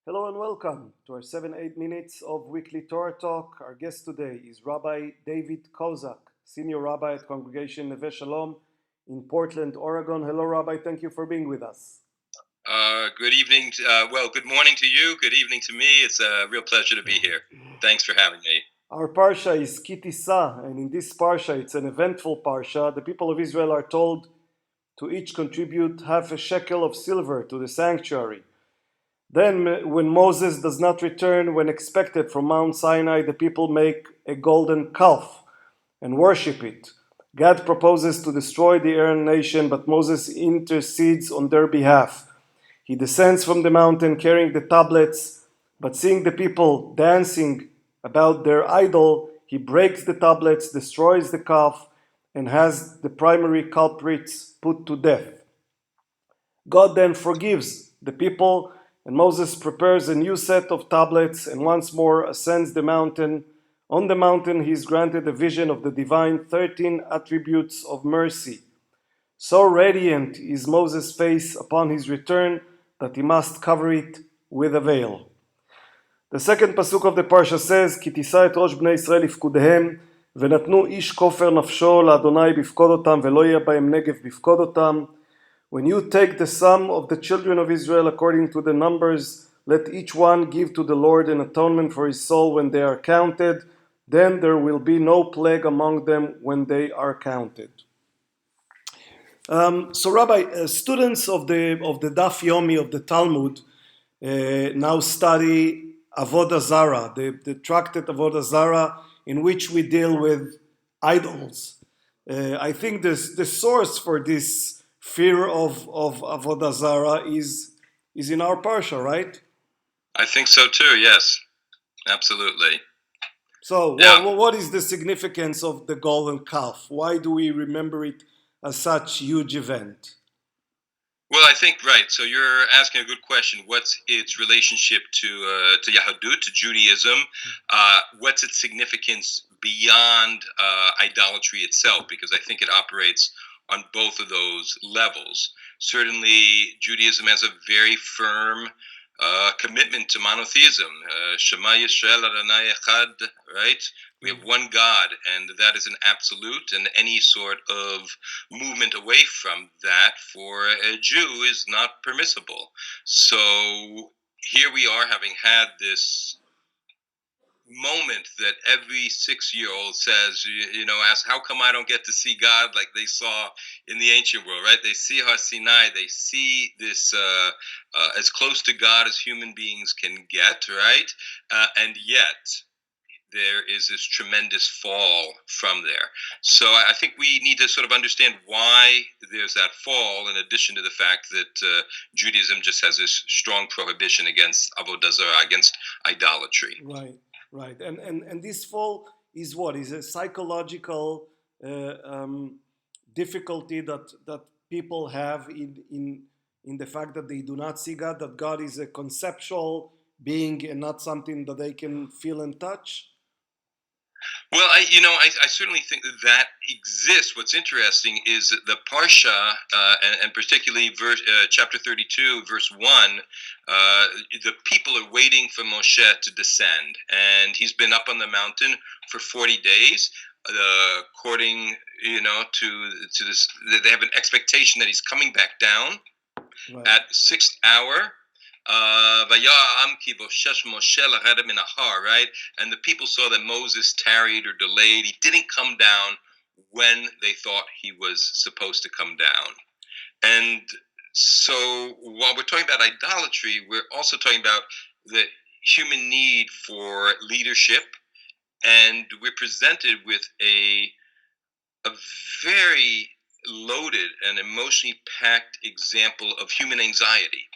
Hello and welcome to our 7-8 minutes of weekly Torah talk. Our guest today is Rabbi David Kosak, Senior Rabbi at Congregation Neve Shalom in Portland, Oregon. Hello, Rabbi. Thank you for being with us. Good evening. Good morning to you. Good evening to me. It's a real pleasure to be here. Thanks for having me. Our parsha is Tisa, and in this parsha, it's an eventful parsha. The people of Israel are told to each contribute half a shekel of silver to the sanctuary. Then, when Moses does not return when expected from Mount Sinai, the people make a golden calf and worship it. God proposes to destroy the Aryan nation, but Moses intercedes on their behalf. He descends from the mountain carrying the tablets, but seeing the people dancing about their idol, he breaks the tablets, destroys the calf, and has the primary culprits put to death. God then forgives the people, and Moses prepares a new set of tablets and once more ascends the mountain. On the mountain, he is granted a vision of the divine 13 attributes of mercy. So radiant is Moses' face upon his return that he must cover it with a veil. The second pasuk of the parsha says, כי תישא את ראש בני ישראל לפקודיהם, ונתנו איש כופר נפשו לאדוני בפקוד אותם, ולא יהיה בהם נגב בפקוד אותם. When you take the sum of the children of Israel according to the numbers, let each one give to the Lord an atonement for his soul when they are counted. Then there will be no plague among them when they are counted. So, Rabbi, students of the Daf Yomi of the Talmud now study Avodah Zarah, the tractate Avodah Zarah, in which we deal with idols. I think the source for this fear of Avodah Zarah is in our parsha, right? I think so too. Yes, absolutely. So, what is the significance of the golden calf? Why do we remember it as such huge event? Well, I think right. So you're asking a good question. What's its relationship to Yahudut, to Judaism? What's its significance beyond idolatry itself? Because I think it operates on both of those levels. Certainly, Judaism has a very firm commitment to monotheism. Shema Yisrael Adonai Echad, right? We have one God, and that is an absolute, and any sort of movement away from that for a Jew is not permissible. So here we are, having had this moment that every 6-year-old says, ask, how come I don't get to see God like they saw in the ancient world, right? They see Har Sinai, they see this as close to God as human beings can get, right? And yet there is this tremendous fall from there. So I think we need to sort of understand why there's that fall, in addition to the fact that Judaism just has this strong prohibition against Avodah Zarah, against idolatry. Right. And this fall is what? Is a psychological difficulty that people have in the fact that they do not see God, that God is a conceptual being and not something that they can feel and touch? Well, I certainly think that exists. What's interesting is that the parsha, and particularly chapter 32, verse 1, the people are waiting for Moshe to descend, and he's been up on the mountain for 40 days. According, to this, they have an expectation that he's coming back down at 6th hour. Right? And the people saw that Moses tarried or delayed. He didn't come down when they thought he was supposed to come down. And so while we're talking about idolatry, we're also talking about the human need for leadership. And we're presented with a very loaded and emotionally packed example of human anxiety.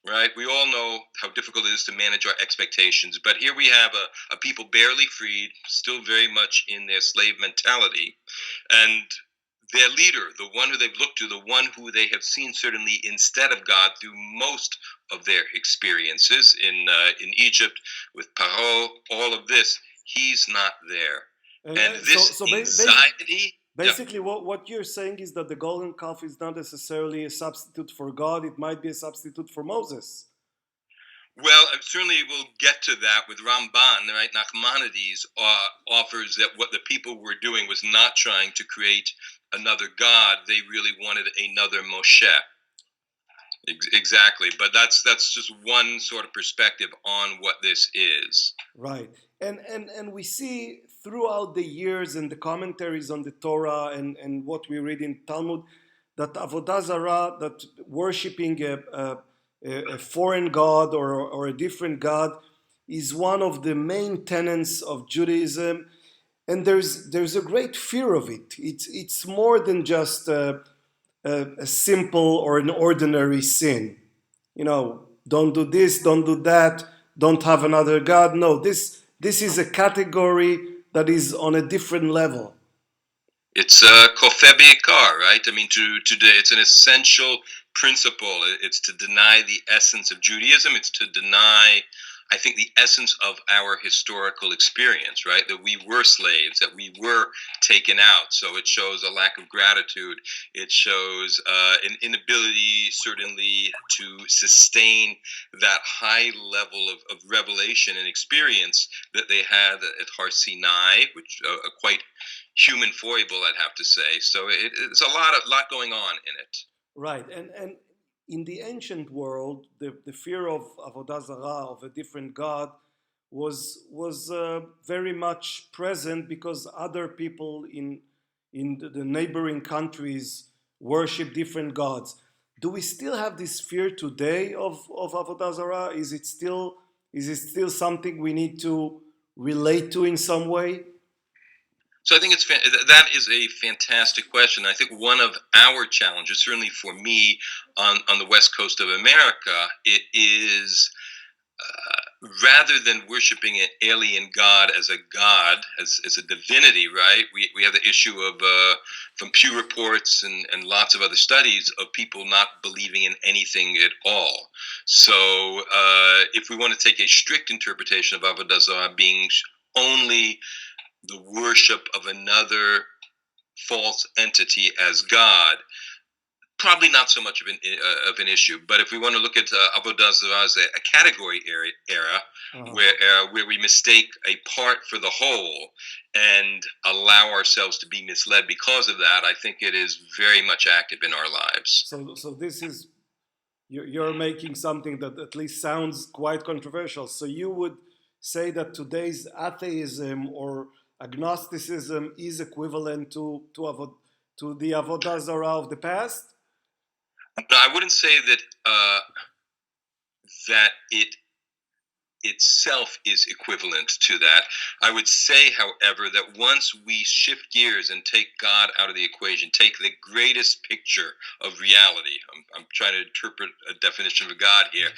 Right? We all know how difficult it is to manage our expectations, but here we have a people barely freed, still very much in their slave mentality, and their leader, the one who they've looked to, the one who they have seen certainly instead of God through most of their experiences in Egypt with Paro, all of this, he's not there. And this anxiety... Basically, what you're saying is that the golden calf is not necessarily a substitute for God. It might be a substitute for Moses. Well, certainly we'll get to that with Ramban, right? Nachmanides offers that what the people were doing was not trying to create another God. They really wanted another Moshe. Exactly, but that's just one sort of perspective on what this is. Right. And we see throughout the years in the commentaries on the Torah and what we read in Talmud that Avodah Zarah, that worshipping a foreign god or a different god, is one of the main tenets of Judaism, and there's a great fear of it. It's more than just a simple or an ordinary sin. You know, don't do this, don't do that, don't have another God. No, this is a category that is on a different level. It's kofeh beikar, right? I mean, it's an essential principle. It's to deny the essence of Judaism. It's to deny, I think, the essence of our historical experience, right? That we were slaves, that we were taken out. So it shows a lack of gratitude. It shows an inability, certainly, to sustain that high level of revelation and experience that they had at Har Sinai, which quite human foible, I'd have to say. So it's a lot going on in it. Right, and in the ancient world, the fear of avodah zarah, of a different god, was very much present because other people in the neighboring countries worship different gods. Do we still have this fear today of avodah zarah? Is it still something we need to relate to in some way? So I think that is a fantastic question. I think one of our challenges, certainly for me on the west coast of America, it is rather than worshiping an alien god, as a divinity, right? We have the issue of from Pew reports and lots of other studies of people not believing in anything at all. So if we want to take a strict interpretation of Avodah Zarah being only the worship of another false entity as God, probably not so much of an issue. But if we want to look at Avodah Zarah as a category era where we mistake a part for the whole and allow ourselves to be misled because of that, I think it is very much active in our lives. So this is you're making something that at least sounds quite controversial. So you would say that today's atheism or agnosticism is equivalent to the avodah zarah of the past? No, I wouldn't say that that it itself is equivalent to that. I would say, however, that once we shift gears and take God out of the equation, take the greatest picture of reality, I'm trying to interpret a definition of God here,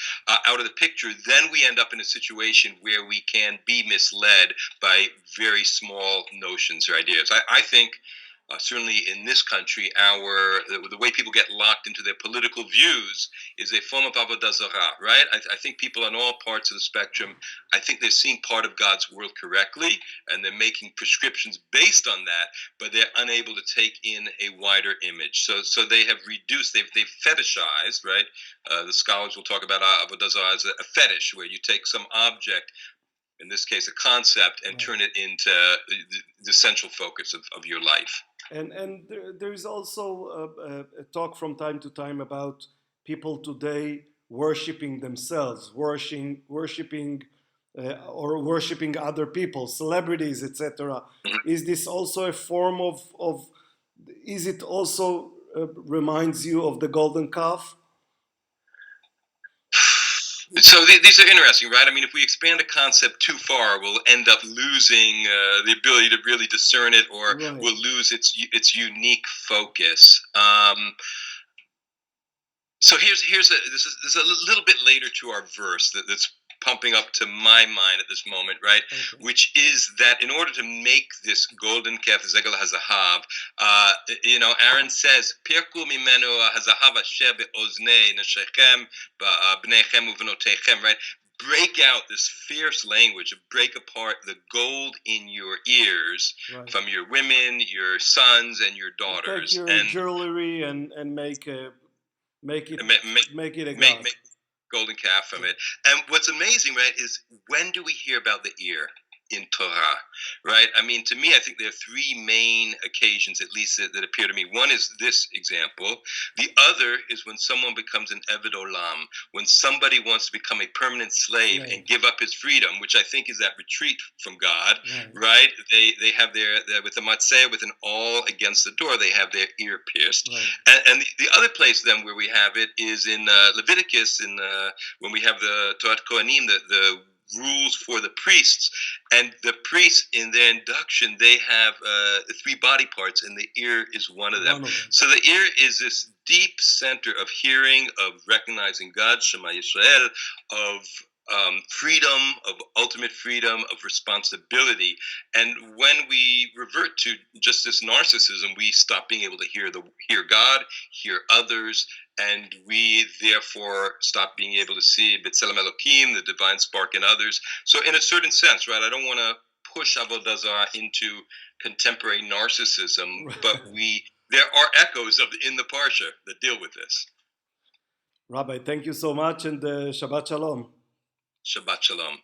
out of the picture, then we end up in a situation where we can be misled by very small notions or ideas. I think certainly in this country, the way people get locked into their political views is a form of avodah zarah, right? I think people on all parts of the spectrum, I think they're seeing part of God's world correctly, and they're making prescriptions based on that, but they're unable to take in a wider image. So they have reduced, they've fetishized, right? The scholars will talk about avodah zarah as a fetish, where you take some object, in this case a concept, and turn it into the central focus of your life. And there's also a talk from time to time about people today worshiping themselves, worshiping or worshiping other people, celebrities, etc. Is this also a form of is it also reminds you of the golden calf? So these are interesting, right? I mean, if we expand a concept too far, we'll end up losing the ability to really discern it, or Right. we'll lose its unique focus. So this is a little bit later to our verse that's pumping up to my mind at this moment, right? Okay. Which is that in order to make this golden calf, Zegel Hazahav, Aaron says, Pirku mimenu hazahav asher be'oznei neshechem b'nechem uvenotechem, right? Break out this fierce language, break apart the gold in your ears, right, from your women, your sons, and your daughters. Take your jewelry and make it a god. golden calf from it. And what's amazing, right, is when do we hear about the ear in Torah, right? I mean, to me, I think there are three main occasions, at least, that appear to me. One is this example. The other is when someone becomes an Eved Olam, when somebody wants to become a permanent slave and give up his freedom, which I think is that retreat from God, right? They have their with the matzeh, with an awl against the door, they have their ear pierced. And the other place then where we have it is in Leviticus, when we have the Torah Kohanim, the rules for the priests, and the priests in their induction, they have three body parts, and the ear is one of them. So the ear is this deep center of hearing, of recognizing God, Shema Yisrael, of freedom, of ultimate freedom, of responsibility. And when we revert to just this narcissism, we stop being able to hear God, hear others, and we therefore stop being able to see B'Tselem Elokim, the divine spark in others. So in a certain sense, right, I don't want to push Avodah Zarah into contemporary narcissism, but there are echoes in the parsha that deal with this. Rabbi, thank you so much, and Shabbat Shalom. Shabbat Shalom.